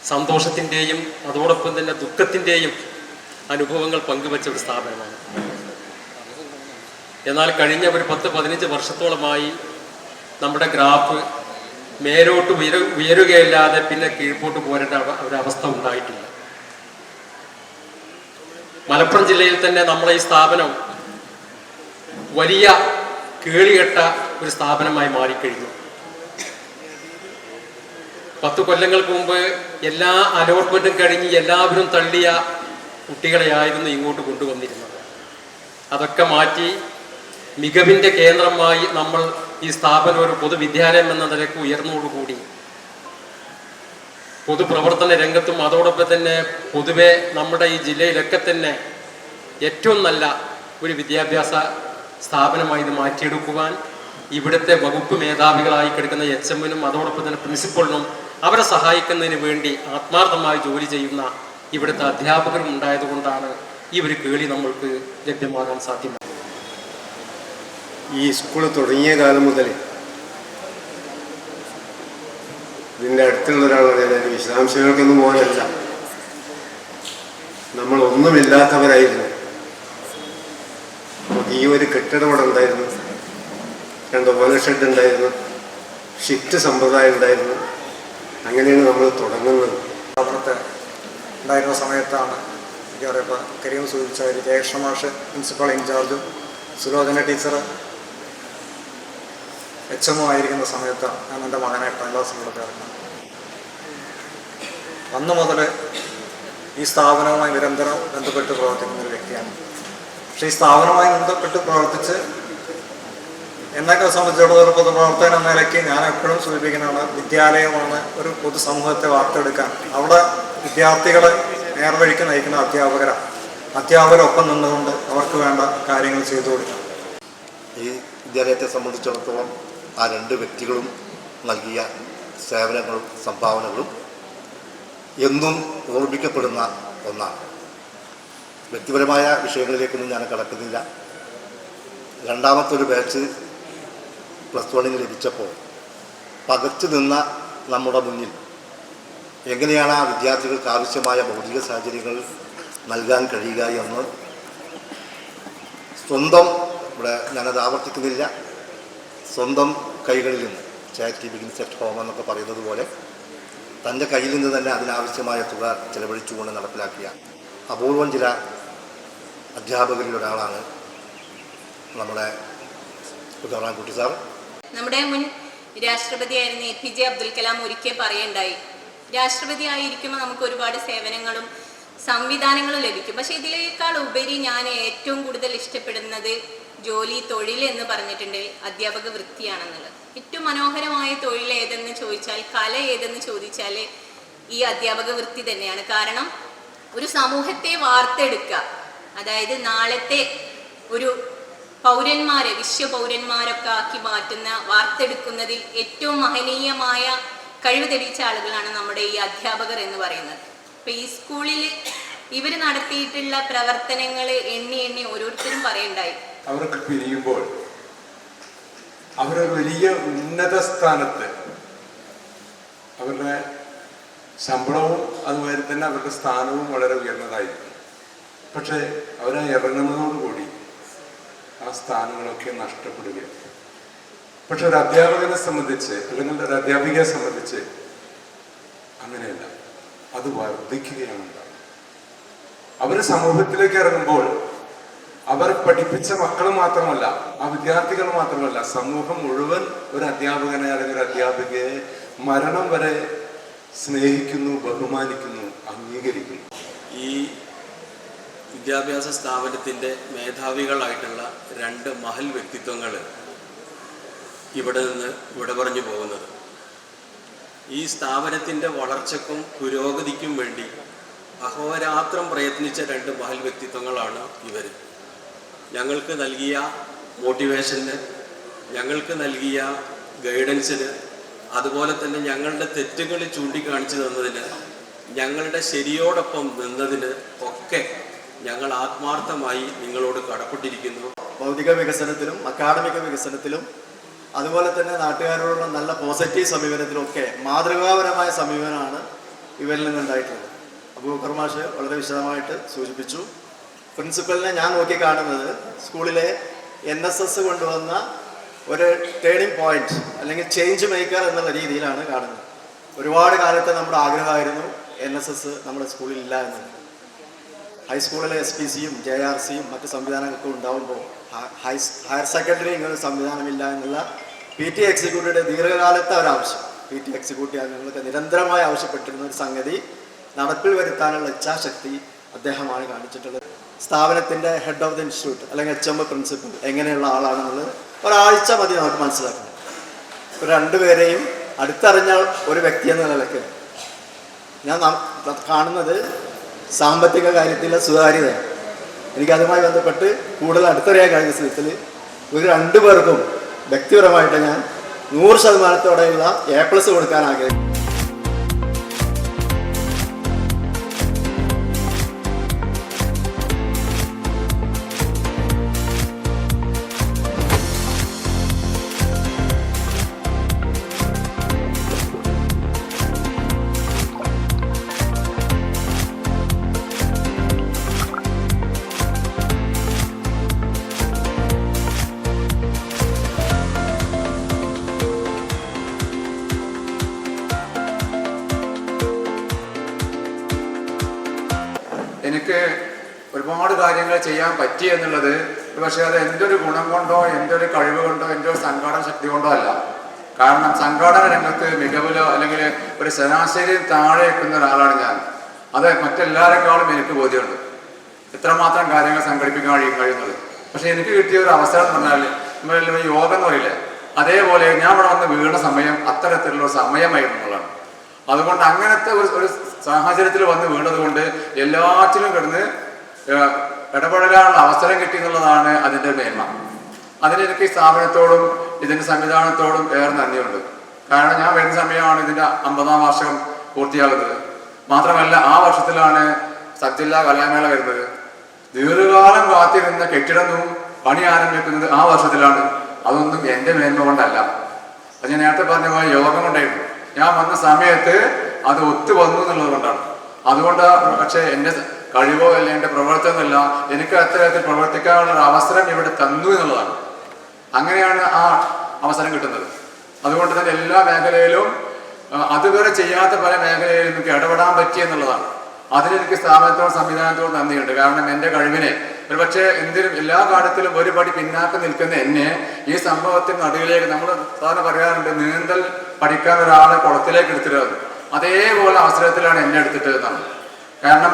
സന്തോഷത്തിൻ്റെയും അതോടൊപ്പം തന്നെ ദുഃഖത്തിൻ്റെയും അനുഭവങ്ങൾ പങ്കുവച്ച ഒരു സ്ഥാപനമാണ്. എന്നാൽ കഴിഞ്ഞ ഒരു 10-15 വർഷത്തോളമായി നമ്മുടെ ഗ്രാഫ് മേലോട്ട് ഉയരുകയല്ലാതെ പിന്നെ കീഴ്പോട്ട് പോരേണ്ട ഒരവസ്ഥ ഉണ്ടായിട്ടില്ല. മലപ്പുറം ജില്ലയിൽ തന്നെ നമ്മളെ ഈ സ്ഥാപനം വലിയ കേളികെട്ട ഒരു സ്ഥാപനമായി മാറിക്കഴിഞ്ഞു. 10 കൊല്ലങ്ങൾക്ക് മുമ്പ് എല്ലാ അലോട്ട്മെൻറ്റും കഴിഞ്ഞ് എല്ലാവരും തള്ളിയ കുട്ടികളെയായിരുന്നു ഇങ്ങോട്ട് കൊണ്ടുവന്നിരുന്നത്. അതൊക്കെ മാറ്റി മികവിൻ്റെ കേന്ദ്രമായി നമ്മൾ ഈ സ്ഥാപനം ഒരു പൊതുവിദ്യാലയം എന്ന നിലയ്ക്ക് ഉയർന്നതോടുകൂടി പൊതുപ്രവർത്തന രംഗത്തും അതോടൊപ്പം തന്നെ പൊതുവെ നമ്മുടെ ഈ ജില്ലയിലൊക്കെ തന്നെ ഏറ്റവും നല്ല ഒരു വിദ്യാഭ്യാസ സ്ഥാപനമായി ഇത് മാറ്റിയെടുക്കുവാൻ ഇവിടുത്തെ വകുപ്പ് മേധാവികളായി കിടക്കുന്ന HM-നും അതോടൊപ്പം തന്നെ പ്രിൻസിപ്പളിനും അവരെ സഹായിക്കുന്നതിന് വേണ്ടി ആത്മാർത്ഥമായി ജോലി ചെയ്യുന്ന ഇവിടുത്തെ അധ്യാപകരും ഉണ്ടായതുകൊണ്ടാണ് ഈ ഒരു കേളി നമ്മൾക്ക് ലഭ്യമാകാൻ സാധ്യമാണ്. ഈ സ്കൂൾ തുടങ്ങിയ കാലം മുതൽ ഇതിൻ്റെ അടുത്തുള്ള ഒരാളാണ്. ഞാൻ വിശദാംശങ്ങൾക്കൊന്നും പോകാനല്ല, നമ്മളൊന്നുമില്ലാത്തവരായിരുന്നു. ഈ ഒരു കെട്ടിടം ഇവിടെ ഉണ്ടായിരുന്നു, 2 ഓല ഷെഡ് ഉണ്ടായിരുന്നു, ഷിഫ്റ്റ് സമ്പ്രദായം ഉണ്ടായിരുന്നു. അങ്ങനെയാണ് നമ്മൾ തുടങ്ങുന്നത്. സ്ഥാപനത്തെ ഉണ്ടായിരുന്ന സമയത്താണ് എനിക്ക് പറയുമ്പോൾ കരീം സൂചിപ്പിച്ച ഒരു ജയകൃഷ്ണ മാഷ് പ്രിൻസിപ്പൾ ഇൻചാർജും സുലോചന ടീച്ചർ HM ആയിരിക്കുന്ന സമയത്ത് ഞാൻ എൻ്റെ മകനെ 8ാം ക്ലാസ്സിലൂടെ ചേർന്നു. അന്ന് മുതൽ ഈ സ്ഥാപനവുമായി നിരന്തരം ബന്ധപ്പെട്ട് പ്രവർത്തിക്കുന്ന ഒരു വ്യക്തിയാണ്. പക്ഷേ ഈ സ്ഥാപനവുമായി ബന്ധപ്പെട്ട് പ്രവർത്തിച്ച് എന്നൊക്കെ സംബന്ധിച്ചിടത്തോളം പൊതുപ്രവർത്തനം എന്ന നിലയ്ക്ക് ഞാൻ എപ്പോഴും സൂചിപ്പിക്കുന്നതാണ്, വിദ്യാലയമാണ് ഒരു പൊതുസമൂഹത്തെ വാർത്തെടുക്കാൻ. അവിടെ വിദ്യാർത്ഥികളെ നേർവഴിക്ക് നയിക്കുന്ന അധ്യാപകരൊപ്പം നിന്നുകൊണ്ട് അവർക്ക് വേണ്ട കാര്യങ്ങൾ ചെയ്തു കൊടുക്കണം. ഈ വിദ്യാലയത്തെ സംബന്ധിച്ചിടത്തോളം ആ 2 വ്യക്തികളും നൽകിയ സേവനങ്ങളും സംഭാവനകളും എന്നും ഓർമ്മിക്കപ്പെടുന്ന ഒന്നാണ്. വ്യക്തിപരമായ വിഷയങ്ങളിലേക്കൊന്നും ഞാൻ കടക്കുന്നില്ല. രണ്ടാമത്തൊരു ബാച്ച് +1 ലഭിച്ചപ്പോൾ പകച്ചു നിന്ന നമ്മുടെ മുന്നിൽ എങ്ങനെയാണ് ആ വിദ്യാർത്ഥികൾക്ക് ആവശ്യമായ ഭൗതിക സാഹചര്യങ്ങൾ നൽകാൻ കഴിയുക എന്ന് സ്വന്തം, ഇവിടെ ഞാനത് ആവർത്തിക്കുന്നില്ല, സ്വന്തം കൈകളിൽ നിന്ന് ചാരിറ്റി ബിഗിൻസ് അറ്റ് ഹോം എന്നൊക്കെ പറയുന്നത് പോലെ തൻ്റെ കയ്യിൽ നിന്ന് തന്നെ അതിനാവശ്യമായ തുക ചെലവഴിച്ചുകൊണ്ട് നടപ്പിലാക്കിയ അപൂർവം ചില അധ്യാപകരിൽ ഒരാളാണ് നമ്മുടെ കുഞ്ഞവറാൻകുട്ടി സാർ. നമ്മുടെ മുൻ രാഷ്ട്രപതിയായിരുന്ന APJ അബ്ദുൽ കലാം ഒരിക്കൽ പറയുണ്ടായി, രാഷ്ട്രപതി ആയിരിക്കുമ്പോൾ നമുക്ക് ഒരുപാട് സേവനങ്ങളും സംവിധാനങ്ങളും ലഭിക്കും. പക്ഷെ ഇതിനേക്കാൾ ഉപരി ഞാൻ ഏറ്റവും കൂടുതൽ ഇഷ്ടപ്പെടുന്നത് ജോലി, തൊഴിൽ എന്ന് പറഞ്ഞിട്ടുണ്ടെങ്കിൽ അധ്യാപക വൃത്തിയാണെന്നുള്ളത്. ഏറ്റവും മനോഹരമായ തൊഴിൽ ഏതെന്ന് ചോദിച്ചാൽ, കല ഏതെന്ന് ചോദിച്ചാൽ ഈ അധ്യാപക വൃത്തി തന്നെയാണ്. കാരണം ഒരു സമൂഹത്തെ വാർത്തെടുക്കുക, അതായത് നാളത്തെ ഒരു പൗരന്മാരെ, വിശ്വപൗരന്മാരൊക്കെ ആക്കി മാറ്റുന്ന, വാർത്തെടുക്കുന്നതിൽ ഏറ്റവും മഹനീയമായ കഴിവ് തെളിയിച്ച ആളുകളാണ് നമ്മുടെ ഈ അധ്യാപകർ എന്ന് പറയുന്നത്. അപ്പം ഈ സ്കൂളിൽ ഇവർ നടത്തിയിട്ടുള്ള പ്രവർത്തനങ്ങൾ എണ്ണി എണ്ണി ഓരോരുത്തരും പറയണ്ടായി. അവർക്ക് പിരിയുമ്പോൾ അവരൊരു വലിയ ഉന്നത സ്ഥാനത്ത്, അവരുടെ ശമ്പളവും അതുപോലെ തന്നെ അവരുടെ സ്ഥാനവും വളരെ ഉയർന്നതായിരിക്കും. പക്ഷേ അവരെ ഇറങ്ങുന്നതോടുകൂടി ആ സ്ഥാനങ്ങളൊക്കെ നഷ്ടപ്പെടുകയാണ്. പക്ഷെ ഒരു അധ്യാപകനെ സംബന്ധിച്ച് അല്ലെങ്കിൽ ഒരു അധ്യാപികയെ സംബന്ധിച്ച് അങ്ങനെയല്ല, അത് വർദ്ധിക്കുകയാണ് ഉണ്ടാവുക. അവർ സമൂഹത്തിലേക്ക് ഇറങ്ങുമ്പോൾ അവർ പഠിപ്പിച്ച മക്കൾ മാത്രമല്ല, ആ വിദ്യാർത്ഥികൾ മാത്രമല്ല, സമൂഹം മുഴുവൻ ഒരു അധ്യാപകനെ അല്ലെങ്കിൽ ഒരു അധ്യാപികയെ മരണം വരെ സ്നേഹിക്കുന്നു, ബഹുമാനിക്കുന്നു, അംഗീകരിക്കുന്നു. ഈ വിദ്യാഭ്യാസ സ്ഥാപനത്തിൻ്റെ മേധാവികളായിട്ടുള്ള 2 മഹൽ വ്യക്തിത്വങ്ങൾ ഇവിടെ നിന്ന് വിട പറഞ്ഞു പോകുന്നത്. ഈ സ്ഥാപനത്തിൻ്റെ വളർച്ചയ്ക്കും പുരോഗതിക്കും വേണ്ടി അഹോരാത്രം പ്രയത്നിച്ച 2 മഹൽ വ്യക്തിത്വങ്ങളാണ് ഇവർ. ഞങ്ങൾക്ക് നൽകിയ മോട്ടിവേഷന്, ഞങ്ങൾക്ക് നൽകിയ ഗൈഡൻസിന്, അതുപോലെ തന്നെ ഞങ്ങളുടെ തെറ്റുകൾ ചൂണ്ടിക്കാണിച്ചു തന്നതിന്, ഞങ്ങളുടെ ശരിയോടൊപ്പം നിന്നതിന് ഒക്കെ ഞങ്ങൾ ആത്മാർത്ഥമായി നിങ്ങളോട് കടപ്പെട്ടിരിക്കുന്നു. ഭൗതിക വികസനത്തിലും അക്കാഡമിക വികസനത്തിലും അതുപോലെ തന്നെ നാട്ടുകാരോടുള്ള നല്ല പോസിറ്റീവ് സമീപനത്തിലൊക്കെ മാതൃകാപരമായ സമീപനമാണ് ഇവരിൽ നിന്നുണ്ടായിട്ടുള്ളത്. അബൂബക്കർ മാഷ് വളരെ വിശദമായിട്ട് സൂചിപ്പിച്ചു. പ്രിൻസിപ്പലിനെ ഞാൻ നോക്കി കാണുന്നത് സ്കൂളിലെ NSS കൊണ്ടുവന്ന ഒരു ടേണിംഗ് പോയിന്റ് അല്ലെങ്കിൽ ചേഞ്ച് മേക്കർ എന്നുള്ള രീതിയിലാണ് കാണുന്നത്. ഒരുപാട് കാലത്തെ നമ്മുടെ ആഗ്രഹമായിരുന്നു NSS നമ്മുടെ സ്കൂളിൽ ഇല്ല എന്നുള്ളത്. ഹൈസ്കൂളിലെ SPCയും JRCയും മറ്റ് സംവിധാനങ്ങളൊക്കെ ഉണ്ടാകുമ്പോൾ ഹയർ സെക്കൻഡറി ഇങ്ങനൊരു സംവിധാനമില്ല എന്നുള്ള PT എക്സിക്യൂട്ടീവിൻ്റെ ദീർഘകാലത്തെ ഒരാവശ്യം, PT എക്സിക്യൂട്ടീവ് അംഗങ്ങളൊക്കെ നിരന്തരമായി ആവശ്യപ്പെട്ടിരുന്ന ഒരു സംഗതി നടപ്പിൽ വരുത്താനുള്ള ഇച്ഛാശക്തി അദ്ദേഹമാണ് കാണിച്ചിട്ടുള്ളത്. സ്ഥാപനത്തിൻ്റെ ഹെഡ് ഓഫ് ദി ഇൻസ്റ്റിറ്റ്യൂട്ട് അല്ലെങ്കിൽ HM പ്രിൻസിപ്പൽ എങ്ങനെയുള്ള ആളാണെന്നുള്ളത് ഒരാഴ്ച മതി നമുക്ക് മനസ്സിലാക്കണം. ഇപ്പോൾ 2 പേരെയും അടുത്തറിഞ്ഞ ഒരു വ്യക്തി എന്ന നിലയ്ക്ക് ഞാൻ കാണുന്നത് സാമ്പത്തിക കാര്യത്തിലെ സുതാര്യത. എനിക്കതുമായി ബന്ധപ്പെട്ട് കൂടുതൽ അടുത്തറിയാൻ കഴിഞ്ഞ സ്ഥിതിയിൽ ഒരു 2 പേർക്കും വ്യക്തിപരമായിട്ട് ഞാൻ 100% A+ കൊടുക്കാൻ ആഗ്രഹിക്കുന്നു. എനിക്ക് ഒരുപാട് കാര്യങ്ങൾ ചെയ്യാൻ പറ്റി എന്നുള്ളത് പക്ഷേ അത് എൻ്റെ ഒരു ഗുണം കൊണ്ടോ എൻ്റെ ഒരു കഴിവ് കൊണ്ടോ എൻ്റെ ഒരു സംഘാടന ശക്തി കൊണ്ടോ അല്ല. കാരണം സംഘാടന രംഗത്ത് മികവിലോ അല്ലെങ്കിൽ ഒരു ശരാശരി താഴെ എത്തുന്ന ഒരാളാണ് ഞാൻ. അത് മറ്റെല്ലാവരെക്കാളും എനിക്ക് ബോധ്യമുണ്ട് എത്രമാത്രം കാര്യങ്ങൾ സംഘടിപ്പിക്കാൻ കഴിയുന്നത്. പക്ഷെ എനിക്ക് കിട്ടിയ ഒരു അവസരം എന്ന് പറഞ്ഞാൽ നമ്മൾ യോഗം എന്ന് പറയില്ലേ, അതേപോലെ ഞാൻ ഇവിടെ വന്ന് വീണ സമയം അത്തരത്തിലുള്ള സമയമായിരുന്നു എന്നുള്ളതാണ്. അതുകൊണ്ട് അങ്ങനത്തെ ഒരു സാഹചര്യത്തിൽ വന്ന് വീണത് കൊണ്ട് എല്ലാറ്റിലും കിടന്ന് ഇടപെടാനുള്ള അവസരം കിട്ടി എന്നുള്ളതാണ് അതിൻ്റെ മേന്മ. അതിനെനിക്ക് ഈ സ്ഥാപനത്തോടും ഇതിൻ്റെ സംവിധാനത്തോടും ഏറെ നന്ദിയുണ്ട്. കാരണം ഞാൻ വരുന്ന സമയമാണ് ഇതിൻ്റെ 50ാം വാർഷികം പൂർത്തിയാകുന്നത്. മാത്രമല്ല ആ വർഷത്തിലാണ് സബ്ജില്ലാ കലാമേള വരുന്നത്. ദീർഘകാലം കാത്തിരുന്ന കെട്ടിടവും പണി ആരംഭിക്കുന്നത് ആ വർഷത്തിലാണ്. അതൊന്നും എൻ്റെ മേന്മ കൊണ്ടല്ല, അത് ഞാൻ നേരത്തെ പറഞ്ഞ പോലെ യോഗം കൊണ്ടായിരുന്നു. ഞാൻ വന്ന സമയത്ത് അത് ഒത്തു വന്നു എന്നുള്ളത് കൊണ്ടാണ്. അതുകൊണ്ട് പക്ഷേ എൻ്റെ കഴിവോ അല്ല എൻ്റെ പ്രവർത്തനമല്ല, എനിക്ക് അത്തരത്തിൽ പ്രവർത്തിക്കാനുള്ള അവസരം ഇവിടെ തന്നു എന്നുള്ളതാണ്. അങ്ങനെയാണ് ആ അവസരം കിട്ടുന്നത്. അതുകൊണ്ട് തന്നെ എല്ലാ മേഖലയിലും അതുവരെ ചെയ്യാത്ത പല മേഖലയിലും എനിക്ക് ഇടപെടാൻ പറ്റിയെന്നുള്ളതാണ്. അതിനെനിക്ക് സ്ഥാപനത്തോടും സംവിധാനത്തോടും നന്ദിയുണ്ട്. കാരണം എൻ്റെ കഴിവിനെ ഒരുപക്ഷെ എന്തിനും എല്ലാ കാര്യത്തിലും ഒരു പടി പിന്നാക്കം നിൽക്കുന്ന എന്നെ ഈ സംഭവത്തിന് നടുവിലേക്ക്, നമ്മൾ സാധാരണ പറയാറുണ്ട് നീന്തൽ പഠിക്കാൻ ഒരാളെ കുളത്തിലേക്ക് എടുത്തിരുന്നത്, അതേപോലെ അവസരത്തിലാണ് എന്നെ എടുത്തിട്ട് എന്നാണ്. കാരണം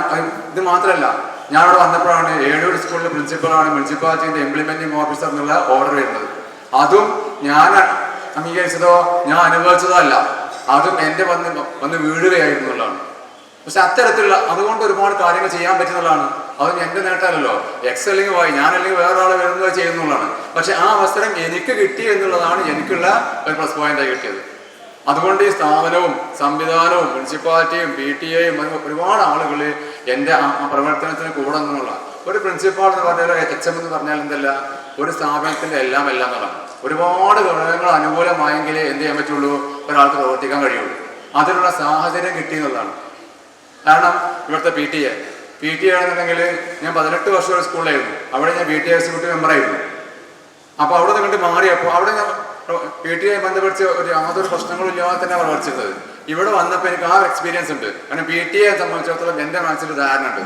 ഇത് മാത്രമല്ല, ഞാൻ അവിടെ വന്നപ്പോഴാണ് ഏഴൂർ സ്കൂളിലെ പ്രിൻസിപ്പളാണ് മുനിസിപ്പാലിറ്റിന്റെ ഇംപ്ലിമെന്റിംഗ് ഓഫീസർ എന്നുള്ള ഓർഡർ വരുന്നത്. അതും ഞാൻ അംഗീകരിച്ചതോ ഞാൻ അനുഭവിച്ചതോ അല്ല, അതും എൻ്റെ വന്ന് വീഴുകയായിരുന്നു എന്നുള്ളതാണ്. പക്ഷെ അത്തരത്തിലുള്ള അതുകൊണ്ട് ഒരുപാട് കാര്യങ്ങൾ ചെയ്യാൻ പറ്റുന്നതാണ്. അതും എൻ്റെ നേട്ടമല്ലല്ലോ, അല്ലെങ്കിൽ ഞാനല്ലെങ്കിൽ വേറെ ആൾ വരുന്നത് ചെയ്യുന്നുള്ളതാണ്. പക്ഷെ ആ അവസരം എനിക്ക് കിട്ടി എന്നുള്ളതാണ് എനിക്കുള്ള ഒരു പ്ലസ് പോയിന്റായി കിട്ടിയത്. അതുകൊണ്ട് ഈ സ്ഥാപനവും സംവിധാനവും മുനിസിപ്പാലിറ്റിയും PTA-യും ഒരുപാട് ആളുകൾ എൻ്റെ ആ പ്രവർത്തനത്തിന് കൂടെ എന്നുള്ള ഒരു പ്രിൻസിപ്പാൾ എന്ന് പറഞ്ഞാൽ HM എന്ന് പറഞ്ഞാൽ എന്തല്ല, ഒരു സ്ഥാപനത്തിൻ്റെ എല്ലാം എന്നുള്ളതാണ്. ഒരുപാട് ഘടകങ്ങൾ അനുകൂലമായെങ്കിലേ എന്ത് ചെയ്യാൻ പറ്റുള്ളൂ, ഒരാൾക്ക് പ്രവർത്തിക്കാൻ കഴിയുള്ളൂ. അതിനുള്ള സാഹചര്യം കിട്ടിയെന്നുള്ളതാണ്. കാരണം ഇവിടുത്തെ PTA ആണെന്നുണ്ടെങ്കിൽ ഞാൻ 18 വർഷം ഒരു സ്കൂളിലായിരുന്നു. അവിടെ ഞാൻ PTA എക്സിക്യൂട്ടീവ് മെമ്പറായിരുന്നു. അപ്പോൾ അവിടെ നിന്ന് കണ്ട് മാറിയപ്പോൾ അവിടെ ഞാൻ PTA ബന്ധപ്പെട്ട് യാതൊരു പ്രശ്നങ്ങളും ഇല്ലാതെ തന്നെ പ്രവർത്തിച്ചത്. ഇവിടെ വന്നപ്പോൾ എനിക്ക് ആ എക്സ്പീരിയൻസ് ഉണ്ട്. കാരണം PTA സംബന്ധിച്ചിടത്തോളം എൻ്റെ മനസ്സിൽ ധാരണ ഉണ്ട്.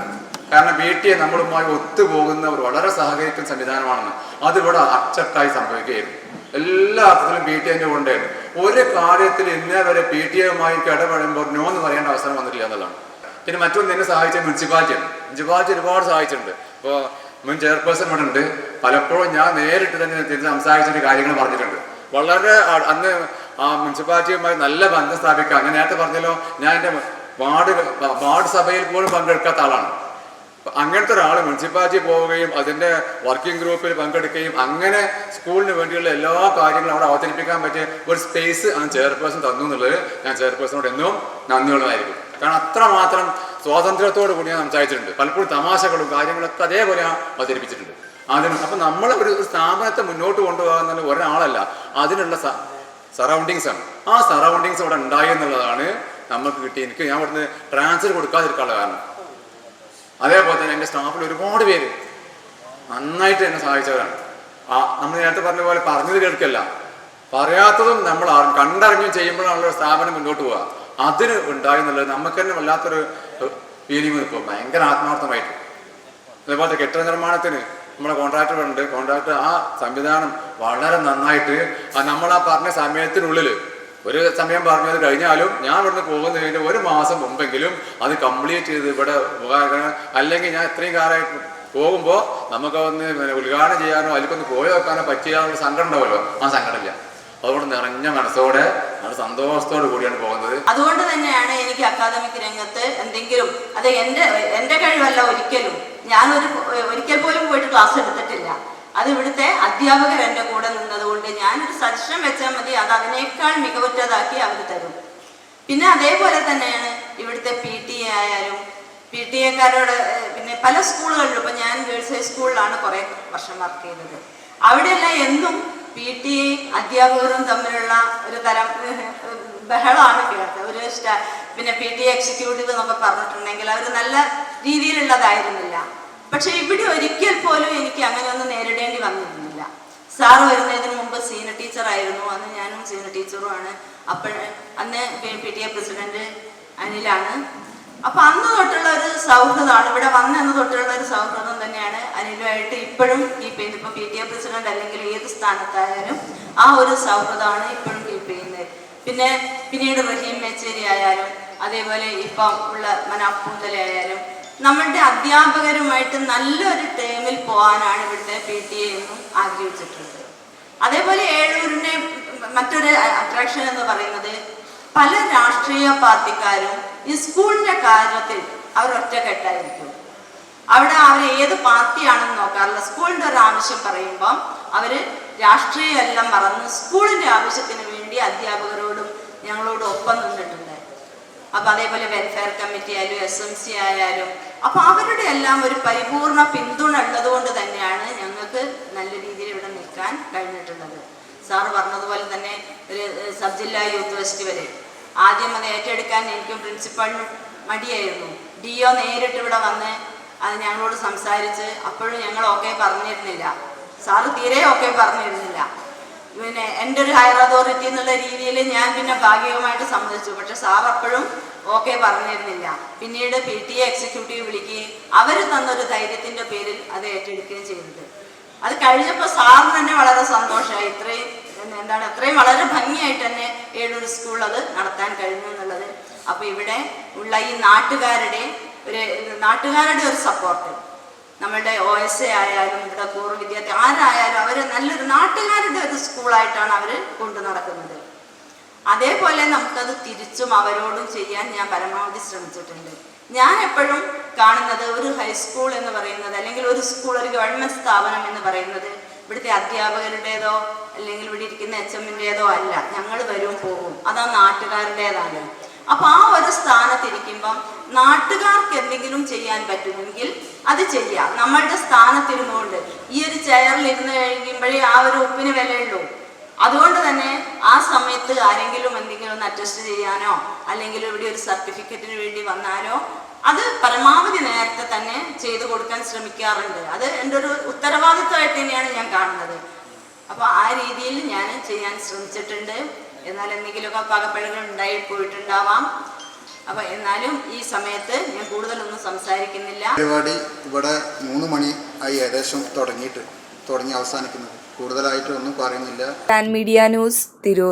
കാരണം PTA നമ്മളുമായി ഒത്തുപോകുന്ന ഒരു വളരെ സഹകരിക്കുന്ന സംവിധാനമാണെന്ന് അതിവിടെ അച്ചട്ടായി സംഭവിക്കുകയായിരുന്നു. എല്ലാ അർത്ഥത്തിലും PTA-ൻ്റെ കൊണ്ടായിരുന്നു. ഒരു കാര്യത്തിൽ ഇന്നേ വരെ PTA-യുമായി ഇടപെടുമ്പോൾ നോ എന്ന് പറയേണ്ട അവസരം വന്നിട്ടില്ല എന്നുള്ളതാണ്. പിന്നെ മറ്റൊന്ന് എന്നെ സഹായിച്ച മുനിസിപ്പാലിറ്റിയാണ്. മുനിസിപ്പാലിറ്റി ഒരുപാട് സഹായിച്ചിട്ടുണ്ട്. ഇപ്പോൾ മുൻ ചെയർപേഴ്സൺ ഇവിടെ ഉണ്ട്. പലപ്പോഴും ഞാൻ നേരിട്ട് തന്നെ തിരിച്ച് സംസാരിച്ചിട്ട് കാര്യങ്ങൾ പറഞ്ഞിട്ടുണ്ട്. വളരെ അന്ന് ആ മുനിസിപ്പാലിറ്റിയുമായി നല്ല ബന്ധം സ്ഥാപിക്കുക. ഞാൻ നേരത്തെ പറഞ്ഞല്ലോ, ഞാൻ എൻ്റെ വാർഡ് സഭയിൽ പോലും പങ്കെടുക്കാത്ത ആളാണ്. അങ്ങനത്തെ ഒരാൾ മുനിസിപ്പാലിറ്റി പോവുകയും അതിൻ്റെ വർക്കിംഗ് ഗ്രൂപ്പിൽ പങ്കെടുക്കുകയും അങ്ങനെ സ്കൂളിന് വേണ്ടിയുള്ള എല്ലാ കാര്യങ്ങളും അവിടെ അവതരിപ്പിക്കാൻ പറ്റിയ ഒരു സ്പേസ് ആ ചെയർപേഴ്സൺ തന്നു എന്നുള്ളത് ഞാൻ ചെയർപേഴ്സണോട് എന്നും നന്ദിയുള്ളതായിരിക്കും. കാരണം അത്രമാത്രം സ്വാതന്ത്ര്യത്തോടു കൂടി ഞാൻ സംസാരിച്ചിട്ടുണ്ട്. പലപ്പോഴും തമാശകളും കാര്യങ്ങളൊക്കെ അതേപോലെ അവതരിപ്പിച്ചിട്ടുണ്ട്. അപ്പം നമ്മൾ ഒരു സ്ഥാപനത്തെ മുന്നോട്ട് കൊണ്ടുപോകാൻ ഒരാളല്ല, അതിനുള്ള സറൗണ്ടിങ്സ് ആണ്. ആ സറൗണ്ടിങ്സ് അവിടെ ഉണ്ടായി എന്നുള്ളതാണ് നമുക്ക് കിട്ടി. ഞാൻ ഇവിടുന്ന് ട്രാൻസ്ഫർ കൊടുക്കാതിരിക്കാനുള്ള കാരണം. അതേപോലെ തന്നെ എൻ്റെ സ്റ്റാഫിൽ ഒരുപാട് പേര് നന്നായിട്ട് എന്നെ സഹായിച്ചവരാണ്. നമ്മൾ നേരത്തെ പറഞ്ഞ പോലെ പറഞ്ഞത് കേൾക്കല്ല, പറയാത്തതും നമ്മൾ കണ്ടറിഞ്ഞും ചെയ്യുമ്പോഴാണല്ലോ സ്ഥാപനം മുന്നോട്ട് പോവുക. അതിന് ഉണ്ടായി എന്നുള്ളത് നമുക്ക് തന്നെ വല്ലാത്തൊരു ഫീലിംഗ് നിൽക്കും, ഭയങ്കര ആത്മാർത്ഥമായിട്ട്. അതേപോലത്തെ കെട്ടിട നിർമ്മാണത്തിന് നമ്മളെ കോൺട്രാക്ടർ ഉണ്ട്. കോൺട്രാക്ടർ ആ സംവിധാനം വളരെ നന്നായിട്ട് നമ്മൾ ആ പറഞ്ഞ സമയത്തിനുള്ളിൽ ഒരു സമയം പറഞ്ഞത് കഴിഞ്ഞാലും ഞാൻ ഇവിടുന്ന് പോകുന്നതിന് ഒരു മാസം മുമ്പെങ്കിലും അത് കംപ്ലീറ്റ് ചെയ്ത് ഇവിടെ അല്ലെങ്കിൽ ഞാൻ ഇത്രയും കാലമായിട്ട് പോകുമ്പോൾ നമുക്ക് ഒന്ന് ഉദ്ഘാടനം ചെയ്യാനോ അതിലേക്കൊന്ന് പോയി വെക്കാനോ പറ്റിയാനുള്ള സങ്കടം ഉണ്ടാവുമല്ലോ, ആ സങ്കടമില്ല. അതുകൊണ്ട് നിറഞ്ഞ മനസ്സോടെ നല്ല സന്തോഷത്തോടു കൂടിയാണ് പോകുന്നത്. അതുകൊണ്ട് തന്നെയാണ് എനിക്ക് അക്കാദമിക് രംഗത്ത് എന്തെങ്കിലും അത് എൻ്റെ കഴിവല്ല, ഞാൻ ഒരിക്കൽ പോലും പോയിട്ട് ക്ലാസ് എടുത്തിട്ടില്ല. അത് ഇവിടുത്തെ അധ്യാപകർ എൻ്റെ കൂടെ നിന്നതുകൊണ്ട് ഞാനൊരു സജഷൻ വെച്ചാൽ മതി, അത് അതിനേക്കാൾ മികവുറ്റതാക്കി അവർ തരും. പിന്നെ അതേപോലെ തന്നെയാണ് ഇവിടുത്തെ PTA ആയാലും PTA-കാരോട് പിന്നെ പല സ്കൂളുകളിലും, ഇപ്പം ഞാൻ ഗേൾസ് ഹൈസ്കൂളിലാണ് കുറേ വർഷം വർക്ക് ചെയ്തത്. അവിടെയെല്ലാം എന്നും PTA അധ്യാപകരും തമ്മിലുള്ള ഒരു തരം ബഹളമാണ് കേട്ടത്. പിന്നെ PTA എക്സിക്യൂട്ടീവ് എന്നൊക്കെ പറഞ്ഞിട്ടുണ്ടെങ്കിൽ അവർ നല്ല രീതിയിലുള്ളതായിരുന്നില്ല. പക്ഷെ ഇവിടെ ഒരിക്കൽ പോലും എനിക്ക് അങ്ങനെയൊന്നും നേരിടേണ്ടി വന്നിരുന്നില്ല. സാറ് വരുന്നതിന് മുമ്പ് സീനിയർ ടീച്ചറായിരുന്നു. അന്ന് ഞാനും സീനിയർ ടീച്ചറുമാണ്. അന്ന് PTA പ്രസിഡന്റ് അനിലാണ്. അപ്പൊ അന്ന് തൊട്ടുള്ള ഒരു സൗഹൃദമാണ്, ഇവിടെ വന്നെന്ന് തൊട്ടുള്ള ഒരു സൗഹൃദം തന്നെയാണ് അനിലുമായിട്ട് ഇപ്പോഴും കീപ്പ് ചെയ്യുന്നത്. ഇപ്പൊ PTA പ്രസിഡന്റ് അല്ലെങ്കിൽ ഏത് സ്ഥാനത്തായാലും ആ ഒരു സൗഹൃദമാണ് ഇപ്പോഴും കീപ്പ് ചെയ്യുന്നത്. പിന്നീട് റഹീം മേച്ചേരി ആയാലും അതേപോലെ ഇപ്പം ഉള്ള മനാഫ് പൂന്തല ആയാലും നമ്മളുടെ അധ്യാപകരുമായിട്ട് നല്ലൊരു ടേമിൽ പോകാനാണ് ഇവിടുത്തെ PTA എന്നും ആഗ്രഹിച്ചിട്ടുള്ളത്. അതേപോലെ ഏഴൂരിന്റെ മറ്റൊരു അട്രാക്ഷൻ എന്ന് പറയുന്നത് പല രാഷ്ട്രീയ പാർട്ടിക്കാരും ഈ സ്കൂളിന്റെ കാര്യത്തിൽ അവർ ഒറ്റക്കെട്ടായിരിക്കും. അവിടെ അവർ ഏത് പാർട്ടിയാണെന്ന് നോക്കാറില്ല. സ്കൂളിന്റെ ഒരു ആവശ്യം പറയുമ്പം അവര് രാഷ്ട്രീയം എല്ലാം മറന്ന് സ്കൂളിന്റെ ആവശ്യത്തിന് വേണ്ടി അധ്യാപകരോടും ഞങ്ങളോടും ഒപ്പം നിന്നിട്ടുണ്ട്. അപ്പൊ അതേപോലെ വെൽഫെയർ കമ്മിറ്റി ആയാലും SMC ആയാലും അപ്പൊ അവരുടെ എല്ലാം ഒരു പരിപൂർണ പിന്തുണ ഉള്ളത് കൊണ്ട് തന്നെയാണ് ഞങ്ങൾക്ക് നല്ല രീതിയിൽ ഇവിടെ നിൽക്കാൻ കഴിഞ്ഞിട്ടുള്ളത്. സാറ് പറഞ്ഞതുപോലെ തന്നെ ഒരു സബ് ജില്ലാ യൂത്ത് ഫെസ്റ്റിവല് ആദ്യം അത് ഏറ്റെടുക്കാൻ എനിക്കും പ്രിൻസിപ്പളിനും മടിയായിരുന്നു. DO നേരിട്ട് ഇവിടെ വന്ന് അത് ഞങ്ങളോട് സംസാരിച്ച് അപ്പോഴും ഞങ്ങൾ ഓക്കെ പറഞ്ഞിരുന്നില്ല. സാറ് തീരെ ഓക്കെ പറഞ്ഞിരുന്നില്ല. പിന്നെ എൻ്റെ ഒരു ഹയർ അതോറിറ്റി എന്നുള്ള രീതിയിൽ ഞാൻ പിന്നെ ഭാഗികമായിട്ട് സമ്മതിച്ചു. പക്ഷെ സാർ അപ്പോഴും ഓക്കെ പറഞ്ഞിരുന്നില്ല. പിന്നീട് PTA എക്സിക്യൂട്ടീവ് വിളിക്കുകയും അവർ തന്നൊരു ധൈര്യത്തിൻ്റെ പേരിൽ അത് ഏറ്റെടുക്കുകയും ചെയ്തത്. അത് കഴിഞ്ഞപ്പോൾ സാറിന് തന്നെ വളരെ സന്തോഷമായി. അത്രയും വളരെ ഭംഗിയായിട്ട് തന്നെ ഏഴൂർ സ്കൂൾ അത് നടത്താൻ കഴിഞ്ഞു എന്നുള്ളത്. അപ്പോൾ ഇവിടെ ഉള്ള ഈ നാട്ടുകാരുടെ ഒരു നാട്ടുകാരുടെ ഒരു സപ്പോർട്ട്, നമ്മളുടെ OSA ആയാലും ഇവിടെ പൂർവ്വ വിദ്യാർത്ഥി ആരായാലും അവർ നല്ലൊരു നാട്ടുകാരുടെ ഒരു സ്കൂളായിട്ടാണ് അവർ കൊണ്ടു നടക്കുന്നത്. അതേപോലെ നമുക്കത് തിരിച്ചും അവരോടും ചെയ്യാൻ ഞാൻ പരമാവധി ശ്രമിച്ചിട്ടുണ്ട്. ഞാൻ എപ്പോഴും കാണുന്നത് ഒരു ഹൈസ്കൂൾ എന്ന് പറയുന്നത് അല്ലെങ്കിൽ ഒരു സ്കൂൾ, ഒരു ഗവൺമെൻറ് സ്ഥാപനം എന്ന് പറയുന്നത് ഇവിടുത്തെ അധ്യാപകരുടേതോ അല്ലെങ്കിൽ ഇവിടെ ഇരിക്കുന്ന HM-ൻ്റേതോ അല്ല. ഞങ്ങൾ വരും പോകും, അതാ നാട്ടുകാരുടേതാണ്. അപ്പോൾ ആ ഒരു സ്ഥാനത്തിരിക്കുമ്പം നാട്ടുകാർക്ക് എന്തെങ്കിലും ചെയ്യാൻ പറ്റുമെങ്കിൽ അത് ചെയ്യാം. നമ്മളുടെ സ്ഥാനത്തിരുന്നുകൊണ്ട് ഈ ഒരു ചെയറിൽ ഇരുന്ന് കഴിയുമ്പോഴേ ആ ഒരു ഉപ്പിന് വിലയുള്ളൂ. അതുകൊണ്ട് തന്നെ ആ സമയത്ത് ആരെങ്കിലും എന്തെങ്കിലും ഒന്ന് അറ്റസ്റ്റ് ചെയ്യാനോ അല്ലെങ്കിൽ ഇവിടെ ഒരു സർട്ടിഫിക്കറ്റിന് വേണ്ടി വന്നാലോ അത് പരമാവധി നേരത്തെ തന്നെ ചെയ്തു കൊടുക്കാൻ ശ്രമിക്കാറുണ്ട്. അത് എൻ്റെ ഒരു ഉത്തരവാദിത്വമായിട്ട് തന്നെയാണ് ഞാൻ കാണുന്നത്. അപ്പോൾ ആ രീതിയിൽ ഞാൻ ചെയ്യാൻ ശ്രമിച്ചിട്ടുണ്ട്. എന്നാൽ എന്തെങ്കിലുമൊക്കെ പകപ്പിഴകൾ ഉണ്ടായി പോയിട്ടുണ്ടാവാം. അപ്പോൾ എന്നാലും ഈ സമയത്ത് ഞാൻ കൂടുതലൊന്നും സംസാരിക്കുന്നില്ല. പരിപാടി ഇവിടെ 3 മണി ആയി ഏകദേശം തുടങ്ങി അവസാനിക്കുന്നത്. കൂടുതലായിട്ടൊന്നും പറയുന്നില്ല. Media news, Tirur.